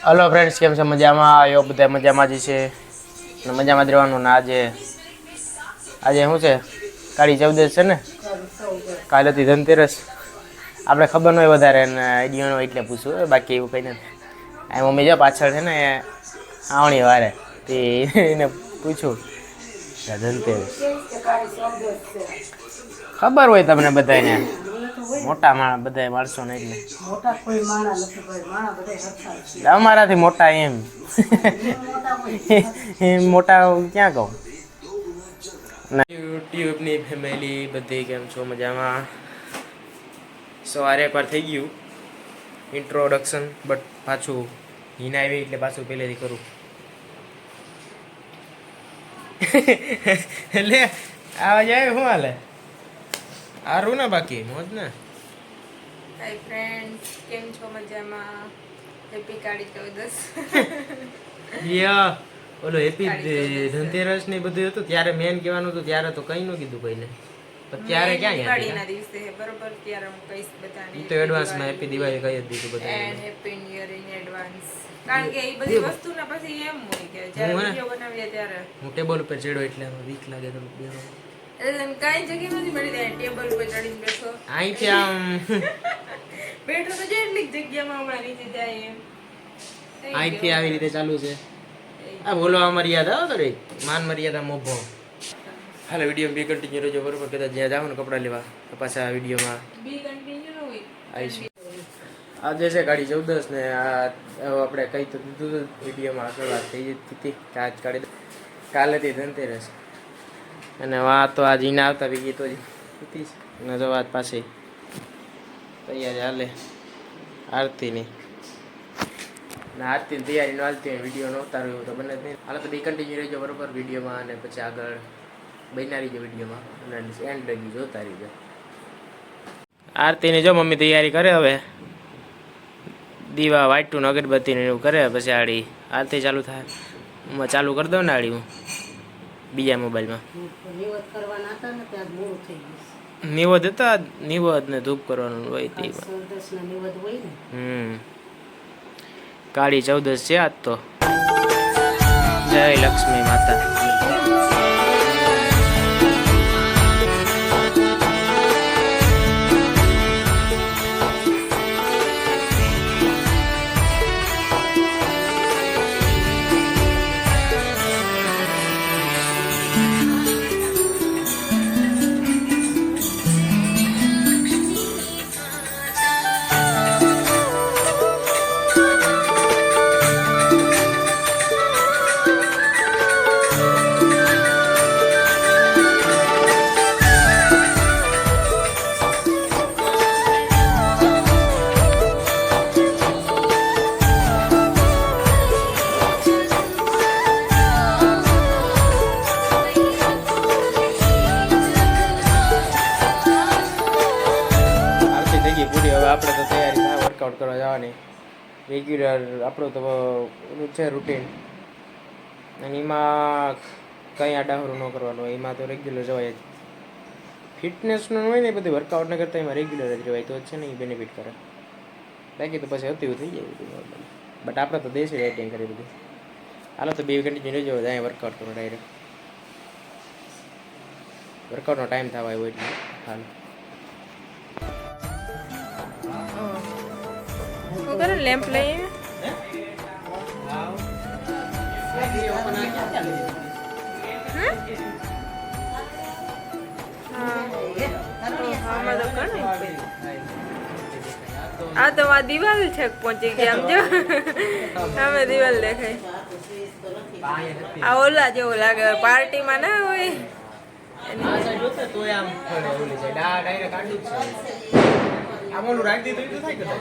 Hello friends, કેમ છે? મજામાં? આવ્યો બધા મજામાં જ છે ને મજામાં જ રહેવાનું ને. આજે શું છે? કાળી ચૌદશ છે ને, કાલે હતી ધનતેરસ. આપણે ખબર ન હોય વધારે ને આઈડિયા ન હોય એટલે પૂછવું, બાકી એવું કંઈ નથી. આ મમ્મી જો પાછળ છે ને આવણી વારે તે એને પૂછું ધનતેરસ ખબર હોય તમને બધાને, મોટા માણસ બધા માણસો ને એટલે મોટા કોઈ માણસ નથી ભાઈ, માણસ બધા સરખા છે અમારાથી મોટા એમ મોટા ક્યાં કહું ના. યુટ્યુબની ફેમિલી બધી કેમ છો? મજામાં? સવારે એકવાર થઈ ગયું ઇન્ટ્રોડક્શન, બટ પાછું હિના આવી એટલે પાછું પહેલેથી કરું. એટલે આવા જાય શું હાલે? સારું ને? બાકી મોજ ને? હાય ફ્રેન્ડ્સ, કેમ છો? મજામાં? હેપી કાળી ચૌદસ. યા ઓલો હેપી ધનતેરસ ને બધું હતું ત્યારે મેન કહેવાનું હતું, ત્યારે તો કઈ ન કીધું કોઈને. ત્યારે ક્યાં દિવાળીના દિવસે બરોબર, ત્યારે હું કહીશ બધાને. ઈ તો એડવાન્સમાં હેપી દિવાળી કહી જ દીધું બધાને. And happy new year in advance. કારણ કે એ બધી વસ્તુના પછી એમ હોય કે જ્યારે વિડિયો બનાવીએ ત્યારે હું ટેબલ ઉપર ચડ્યો એટલે વીક લાગે તો એટલે કાંઈ જગ્યા નથી મળી, ત્યાં ટેબલ ઉપર ચડીને બેઠો. અહીંથી આમ બેઠો તો જેટલી જગ્યામાં હમણાં નીચે જાય એમ. અહીંથી આવી રીતે ચાલુ છે. આ બોલવા મર્યાદા હો, થોડી માન મર્યાદા મોભો. હાલો, વિડીયો બી કન્ટિન્યુ રહેજો બરોબર. કદાચ જ્યાં જાવ ને કપડાં લેવા તો પાછા આ વિડીયોમાં બી કન્ટિન્યુ ન હોય આવીશું. આજે છે કાળી ચૌદશ ને આ આપણે કઈ તો દીધું વિડીયોમાં શરૂઆત થઈ હતી કે આજ કાલેથી ધનતેરસ અને વા તો આજ ઈને આવતા બી ગીતો હતી ને જો વાત પાસે તૈયારી હાલે આરતીની ને આરતીની તૈયારી ન હાલતી વિડીયો ન ઉતાર્યો એવું તો બને જ નહીં. હાલ તો બી કન્ટિન્યુ રહેજો બરોબર વિડીયોમાં અને પછી આગળ બન્યા રહીજો વિડીયોમાં અને એન્ડ લગી જોતા રહીજો. આરતીની જો મમ્મી તૈયારી કરે, હવે દીવા વાટું અગરબત્તી ને એવું કરે, પછી આડી આરતી ચાલુ થાય. હું ચાલુ કરી દઉં ને આડી હું બીજા મોબાઈલમાં નિવદ હતા, નિવદ ને ધૂપ કરવાનું હોય તે. કાળી ચૌદશ છે આજ તો. જય લક્ષ્મી માતા. પૂરી હવે આપણે તો તૈયારી થાય વર્કઆઉટ કરવા જવાની. રેગ્યુલર આપણું તો છે રૂટીન અને એમાં કંઈ આડાહરું ન કરવાનું હોય, એમાં તો રેગ્યુલર જવાય જ. ફિટનેસનું હોય ને બધું વર્કઆઉટને કરતાં એમાં રેગ્યુલર જ રહેવાય તો છે ને એ બેનિફિટ કરે. બાકી તો પછી હતું થઈ જાય બધું નોર્મલી. બટ આપણે તો દેશી રાઇટિંગ કરી બધું. હાલો તો બે કન્ટિન્યુ રહેજો, અહીંયા વર્કઆઉટ કરો ડાયરેક્ટ. વર્કઆઉટનો ટાઈમ થવા આવ્યો એટલે હાલો. શું કરે? લેમ્પ લઈએ. આ તો આ દિવાલ છે પહોંચી ગયા આમ જો. અમે દિવાલ દેખાય. આ ઓલા જેવું લાગે પાર્ટીમાં ના હોય.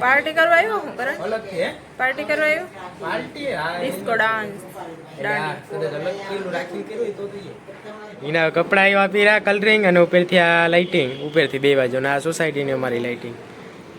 પાર્ટી કરવા આવ્યો હું કરે? પાર્ટી કરવા આવ્યો? Disco dance. એના કપડા એવા પીરા કલરિંગ અને ઉપરથી આ લાઇટિંગ ઉપરથી બે બાજુ ને આ સોસાયટીની અમારી લાઇટિંગ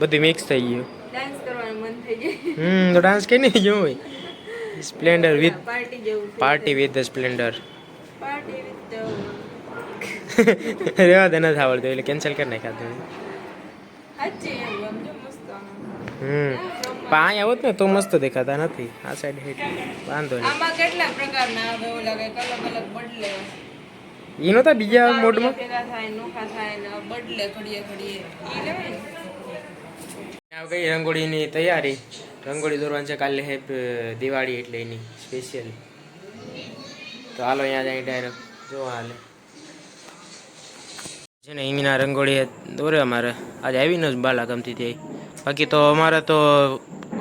બધું મિક્સ થઈ ગયું. ડાન્સ કરવાનું મન થઈ જાય. તો ડાન્સ કે નહીં જો હોય. સ્પ્લેન્ડર વિથ પાર્ટી જેવું. Party with the splendour. Party with રેવા દે નથી આવડતું એટલે કેન્સલ કરી નાખ્યા. સાચી એમ જો મસ્ત. પણ અહીંયા હોત ને તો મસ્ત દેખાતા નથી આ સાઈડ હેઠ વાંધો નહીં આમાં કેટલા પ્રકારના આવે ઓલા કઈક અલગ અલગ બદલે એ નહોતા બીજા મોડમાં ભેગા થાય નોખા થાય ને બદલે ઘડીએ ઘડીએ ઈ લેવાય ને. કઈ રંગોળીની તૈયારી રંગોળી દોરવાની છે કાલે હે દિવાળી એટલે એની સ્પેશિયલ તો હાલો અહીંયા જાય ડાયરેક્ટ જો હાલે છે ને એમીના રંગોળી દોરે અમારે આજે આવીને જ બાલા ગમતી હતી બાકી તો અમારે તો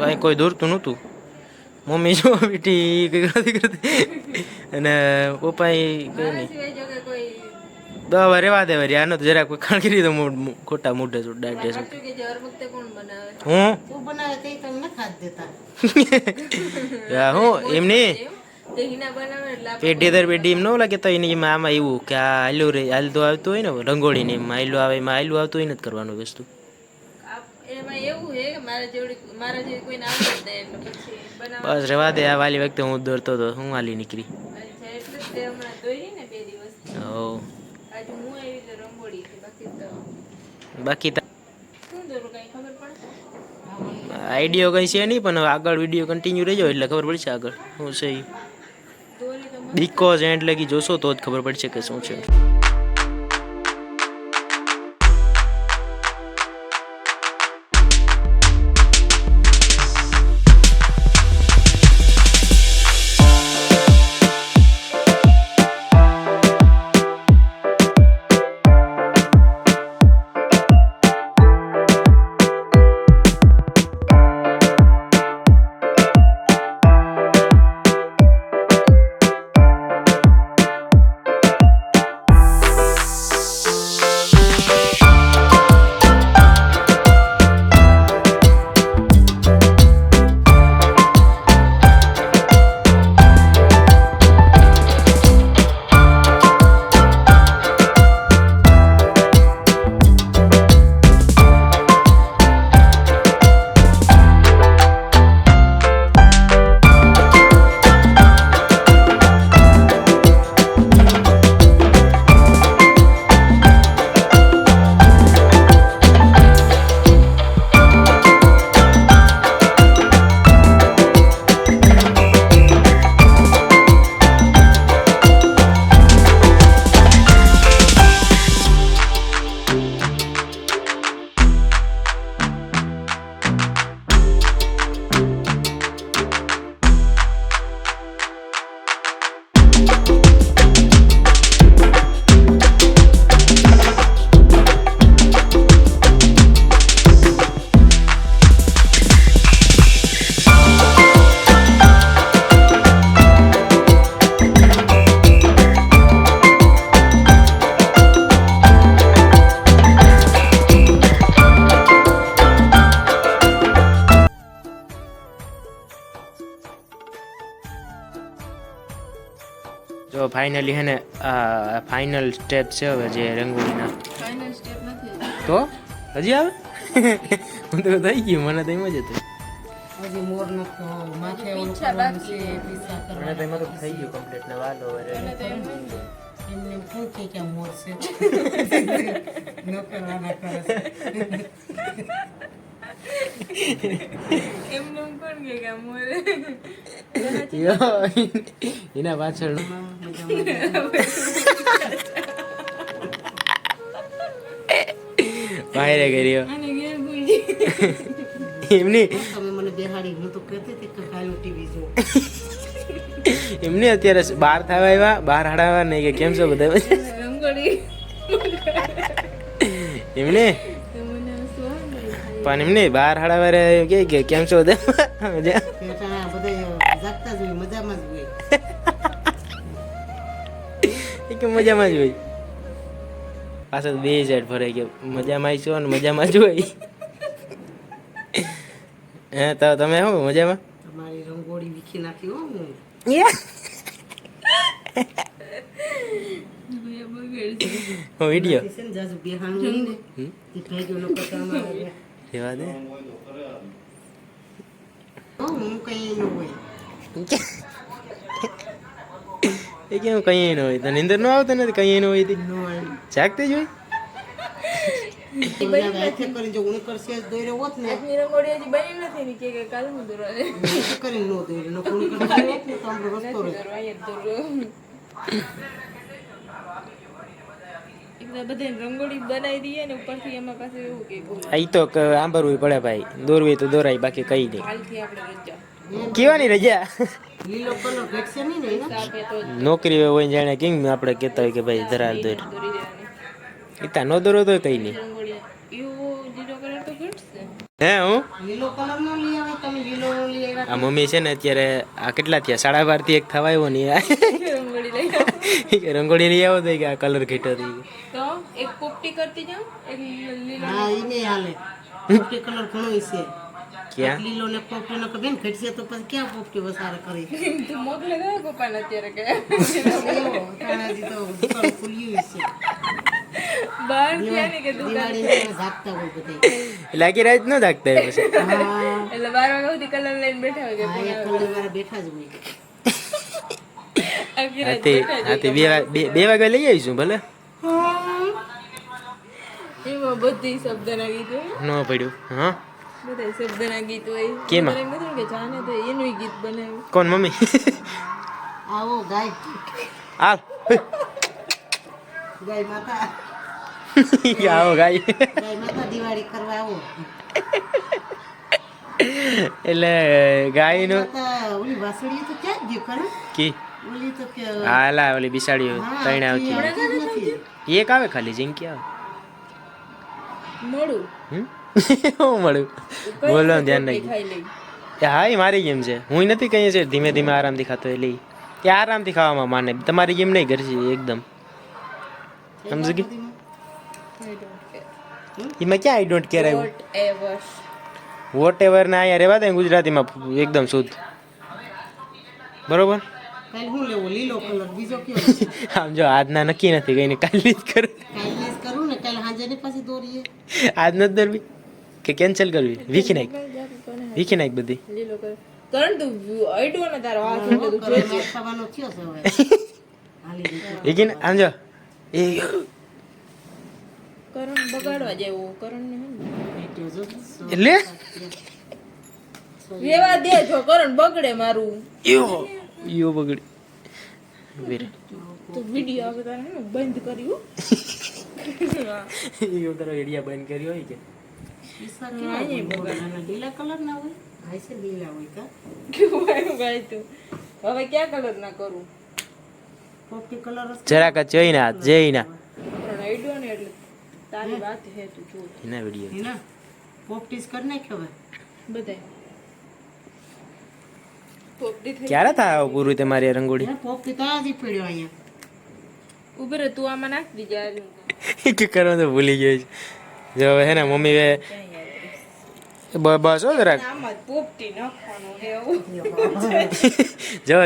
અહીં કોઈ દોરતું નહોતું મમ્મી જો બેટી કંઈક નથી કરતી અને પપ્પા કંઈ નહીં સિવાય જો કે કોઈ દવા રેવા દે વરી આનો તો જરા કોઈ ખાણ કરી તો ખોટા મોઢે છું ડાયટ સાચું કે જે હર વખતે કોણ બનાવે હું તું બનાવે તે તમને ખાત દેતા હું એમની તે હિના બનાવે એટલે આપણે પેઢી દર પેઢી એમ ન લાગે તો એની એમાં આમાં એવું કે આ હાલ્યું રે હાલતું આવતું હોય ને રંગોળીને એમાં હાલ્યું આવે એમાં હાલ્યું આવતું હોય ને જ કરવાનું વસ્તુ એમાં એવું છે કે મારા જેવી કોઈને આવડે જ નહીં એટલે પછી બનાવવા બસ રેવા દે આ વાલી વખતે હું દોરતો હતો હું હાલી નીકળી છે એટલે જ તે હમણાં દોરી ને 2 દિવસ ઓ આજે હું આવી તો રંગોળી છે બાકી તો બાકી શું દોરું કઈ ખબર પડે આઈડિયો કઈ છે નહીં પણ આગળ વિડીયો કન્ટિન્યુ રહેજો એટલે ખબર પડશે આગળ શું છે ઈ. દોરી તો બીકોઝ એન્ડ લગી જોશો તો જ ખબર પડશે કે શું છે જો ફાઇનલી હે ને આ ફાઇનલ સ્ટેપ છે હવે જે રંગોળીના ફાઇનલ સ્ટેપ નથી તો હજી આવે હું તો થઈ ગયું મને તો એમ જ હતું હજી મોર નતો માથે ઓલું પીછા કરવાનું બાકી. છે પીછા મને તો કરવાના એમાં તો થઈ ગયું કમ્પ્લીટ ને વાલો હવે અને તો એમ હોય ને. એમને એમ શું કે મોર છે ન કરવાના કરે છે. એમનું કોણ કે કામ મોરે એના પાછળ બહાર કર્યો અને ઘેર ભૂલી એમની તમે મને બેહાડી હું તો કહેતી હતી કે કાલનું ટીવી જો એમને અત્યારે બહાર થવા આવ્યા બહાર હાડાવા નહીં કે કેમ છો બધા રંગોળી એમને તો મને શું પણ એમને બહાર હાડાવા કે કેમ છો બધા મજા બધા જાગતા જ હોય મજામાં જ હોય એ કે મજામાં જ હોય પાછળ બે સાઈડ ફરે કે મજામાં છો ને મજામાં જ હોય હે તો તમે શું મજામાં તમારી રંગોળી વીખી નાખી હો હું હું વિડીયો છે ને જાજુ બેહાણું નહીં ને એ થઈ ગયો નકર તો અમારે રેવા દે હું કઈ ન હોય એ કેમ કઈ ન હોય તને નીંદર ન આવતો નથી કઈ ન હોય તે ન હોય જાગતે જ હોય હાથે કરીને જો ઉણી કરશે દોર્યો હોત ને આજની રંગોળી હજી બની નથી ને કે કાલ હું દોરવા હાથે કરીને નો દોર્યો નો ઉણી કરશે હોત ને તો આપણો રસ્તો રહે. બધે રંગોળી બનાવી દઈએ ને ઉપરથી એમાં પાછું એવું કે આ ઈ તો આંબરવું પડે ભાઈ, દોરવી તો દોરાય, બાકી કઈ નહીં. કાલથી આપણે રજા કેવાની રજા? લીલો કલર ઘટશે નહીં ને એના? સાપે તો નોકરી હોય જાણે કેમ આપણે કહેતા હોય કે ભાઈ ધરાલ દોર, દોરી દેવાની ઇતા ન દોરો તો કઈ નહીં. રંગોળી એવો લીલો કલર તો ઘટશે હે હું લીલો કલર નો લઈ આવે તમે લીલો નો લઈ આવ્યા. આ મમ્મી છે ને અત્યારે આ કેટલા થયા 12:30 થી 1 થવા આવ્યો ને રંગોળી લઈ આવો. રંગોળી લઈ આવો તો કે આ કલર ઘેટો થઈ તો એક પોપટી કરતી જાઉં એક લીલો હા ઈ નહીં હાલે. પોપટી કલર ઘણો છે. ક્યાં લીલો ને પોપટી નો બેન ઘટશે તો પછી ક્યાં પોપટી વસારે કરી. તું મોકલે દે પપ્પાને અત્યારે કે તાણાજી તો દુકાન ખુલ્યું છે. બહાર ગયા ને કે દુકાન દિવાળીને ઝાકતા હોય બધે. લાગી રાત ન દાખતા હોય પછી. હા એટલે 12 વાગ્યા સુધી કલર લઈને બેઠા હોય કે હા એક કલર વાળા બેઠા જ હોય. આખી રાત હાથી હાથી 2 વાગે લઈ આવીશું ભલે. એમાં બધી શબ્દના ગીત હોય ન પડ્યું. હા બધા શબ્દના ગીત હોય કેમાં? મને એમ નથી કે જાને તો એનું ગીત બનાવ્યું કોણ મમ્મી? આવો ગાય હાલ ગાય માતા આવો ગાય. ગાય માતા દિવાળી કરવા આવો. એટલે ગાયનું માતા ઓલી વાસળી તો ક્યાં ગયું કરે કી ઓલી તો કે હાલા ઓલી બિસાડી તઈને આવતી નથી. એક આવે ખાલી જિંકી આવે. મોડું હું મળ્યું બોલો ધ્યાન રાખી. ખાઈ લઈ હા એ મારી ગેમ છે, હું નથી કહીએ છે ધીમે ધીમે આરામથી ખાતો એટલે ઈ. એ આરામથી ખાવામાં માને, તમારી ગેમ નહીં ઘરથી એકદમ સમજી ગઈ. એમાં ક્યાં આઈ ડોન્ટ કેર આવ્યું? વોટ એવર ને અહીંયા રહેવા દે ગુજરાતીમાં એકદમ શુદ્ધ બરોબર. કાલ હું લેવો લીલો કલર બીજો કયો આમ જો આજના નક્કી નથી કઈ કાલની જ કરું. કાલ લેસ કરું ને કાલ હાંજે ને પાછી દોરીએ. આજ નથી દરવી કે કેન્સલ કરવી? વીખી નાખ, વીખી નાખ બધી. લીલો કર કરણ તું આઈડો ને તારો હાથ એટલે તું જોઈ માર ખાવાનો થયો છે હવે હાલી દીધો. વીખી ને આમ જો એ કરણ બગાડવા જેવો કરણ ને એટલું જો એટલે રેવા દે જો કરણ બગડે મારું યો બગડી વીર તો વિડિયો આવે તારે ને બંધ કર્યું યો તારો એડિયા બંધ કર્યો હોય કે ઈસા કેવા હોય? અને લીલા કલર ના હોય હાય છે લીલા હોય કા કેવું આવ્યું ગાય તું હવે ક્યાં કલર ના કરું પોપટી કલર જ જરાક જોઈને હાથ જઈને કરણ આઈડો ને એટલે તારી વાત હે તું જો એના વિડીયો હે ના પોપટી જ કર નાખ્યો હવે બધાય પોપટી થઈ ક્યારે થાય પૂરું તમારી રંગોળી? હે પોપટી તો આજી પડ્યો અહીંયા ઉભરે તું આમાં નાખ દીજે આજે કે કરવા તો ભૂલી ગયો છે. જો હવે હે ને મમ્મી બસ હો જરાક આમાં જ પોપટી નાખવાનું હે એવું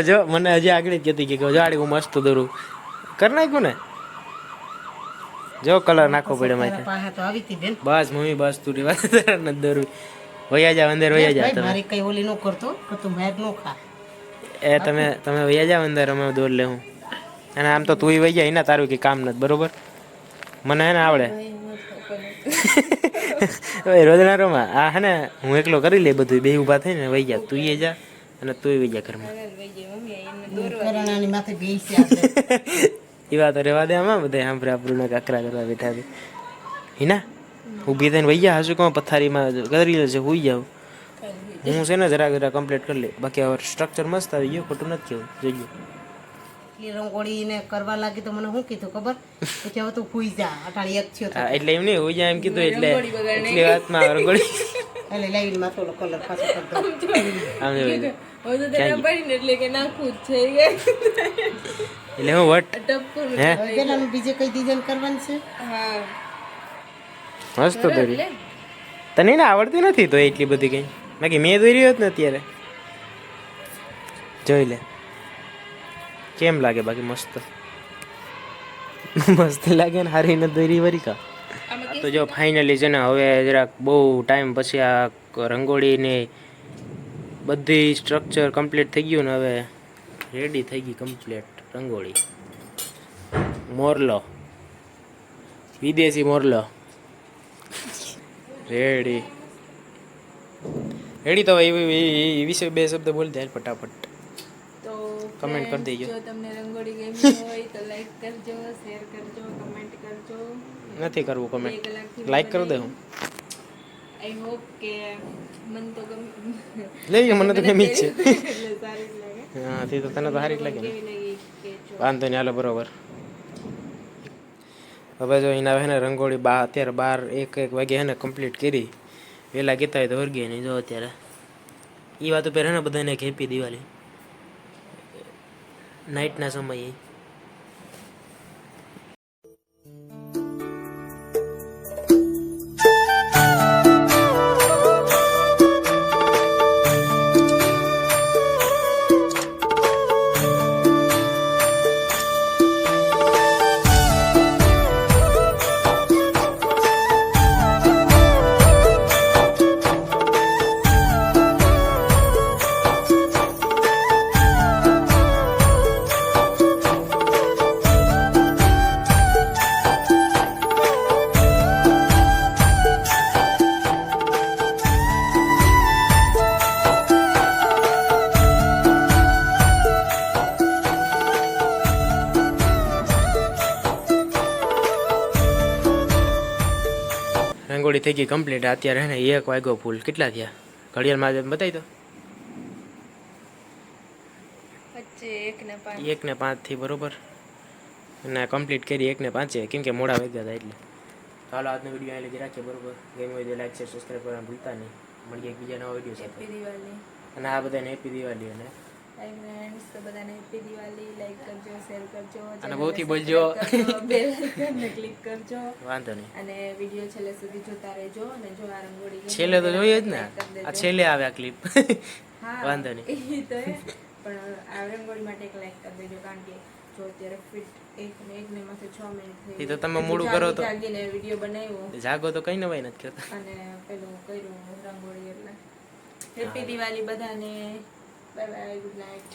જો મને હજી આગળ જ કહેતી કે જો આડી હું મસ્ત દોરું કરી નાખ્યું ને. જો કલર નાખવો પડે માથે. તારા પાસે તો આવી હતી બેન બસ મમ્મી બસ તું રેવા નથી દોરું. વયા જા અંદર વયા જા ભાઈ, તમે. મારી કઈ ઓલી નો કરતો કે તું બહાર નો ખા એ તમે વયા જાવ અંદર, અમે દોર લેવું. અને આમ તો તું વહી જાય ને તારું કે કામ નથી બરોબર. મને હે ને આવડે રોજના રોમાં આ હે ને હું એકલો કરી લે બધું, બે ઊભા થઈને વહી જા. તું એ જા અને તું વહી જા ઘરમાં. કરણાની માથે બેસી આપણે એ વાત રેવા દે આમાં બધા સાંભળે આપણને કાકરા કરવા બેઠા છે. હિના ઊભી થઈને વહી જા, હાસુ કહું પથારીમાં કરી લેશે હુઈ જાવ. હું છે ને જરા કમ્પ્લીટ કરી લે, બાકી હવે સ્ટ્રક્ચર મસ્ત આવી ગયું, ખોટું નથી કેવું જોઈએ. એટલી રંગોળી ને કરવા લાગી તો મને શું કીધું ખબર કે હવે તું ખુઈ જા અટાણી એક થયો હા, એટલે એમ નહીં હુઈ જા એમ કીધું એટલે એટલી વાતમાં રંગોળી એટલે લાવીને માથોલો કલર પાછો કરી દો આમ જો હવે તો તેને પડીને એટલે કે નાખવું જ છે એટલે હું વટ ટપકું હે હવે પેલાનું બીજે કઈ ડિઝાઇન કરવાની છે હા મસ્ત દોરી. તને ને આવડતી નથી તો એટલી બધી કઈ, બાકી મેં દોરી હોત ને અત્યારે. જોઈ લે કેમ લાગે, બાકી મસ્ત મસ્ત લાગે ને. હારી ને દોરી વરી કા. તો જો ફાઇનલી છે ને હવે જરાક બહુ ટાઈમ પછી આ રંગોળીને બધી સ્ટ્રક્ચર કમ્પ્લીટ થઈ ગયું ને હવે રેડી થઈ ગઈ કમ્પ્લીટ રંગોળી. મોરલો, વિદેશી મોરલો રેડી રેડી. તો એ વિશે બે શબ્દ બોલ દે ફટાફટ. તો Comment કરી friends, દેજો. જો તમને રંગોળી ગમી હોય તો લાઈક કરજો, શેર કરજો, કમેન્ટ કરજો. નથી કરવું 2 કમેન્ટ, કલાકથી લાઈક કરી દે. હું આઈ હોપ કે મન તો લઈ ગયો, મને તો ગમી જ છે. એટલે સારી જ લાગે. હા તે તો તને તો સારી જ લાગે ને. કેવી લાગી કહેજો. વાંધો નહીં, હાલો બરોબર. હવે જો એના હે ને રંગોળી અત્યારે 12-1 વાગે હે ને કમ્પ્લીટ કરી. વહેલા કહેતા હોય તો વર્ગીએ નહીં. જો અત્યારે એ વાત ઉપર હે ને બધાને એક હેપી દિવાળી નાઇટના સમયે. રંગોળી થઈ ગઈ કમ્પ્લીટ. અત્યારે હે ને 1 વાગ્યો ફૂલ. કેટલા થયા ઘડિયાળમાં બતાવી દો. વચ્ચે 1 ને 5. 1 ને 5 થી બરોબર. અને કમ્પ્લીટ કરી 1 ને 5 કેમ કે મોડા વાગ્યા હતા એટલે. ચાલો આજનો વિડીયો અહીં લગી રાખીએ બરોબર. ગેમ હોય તો લાઈક શેર સબસ્ક્રાઈબ કરવાનું ભૂલતા નહીં. મળીએ એક બીજા નવા વિડીયો સાથે. હેપી દિવાળી. અને આ બધાને હેપી દિવાળી. અને હાય ફ્રેન્ડ્સ, તો બધાને હેપી દિવાળી. લાઈક કરજો, શેર કરજો, અને બહુથી બોલજો. બેલ આઇકનને ક્લિક કરજો વાંધો નહીં, અને વિડીયો છેલ્લે સુધી જોતા રહેજો. અને જો આ રંગોળી ગમે છેલ્લે તો જોઈએ જ ને. like કરી દેજો. આ છેલ્લે આવે આ ક્લિપ. હા, વાંધો નહીં. ઈ તો હે. પણ આ રંગોળી માટે એક લાઈક કરી દેજો, કારણ કે જો અત્યારે ફિટ 1 ને માથે 6 મિનિટ થઈ એ તો તમે મોડું કરો તો જાગીને વિડીયો બનાવ્યો જાગો તો કઈ નવાઈ નથી કરતા. અને પેલું કર્યું રંગોળી. એટલે હેપી દિવાળી બધાને. Bye bye, good night.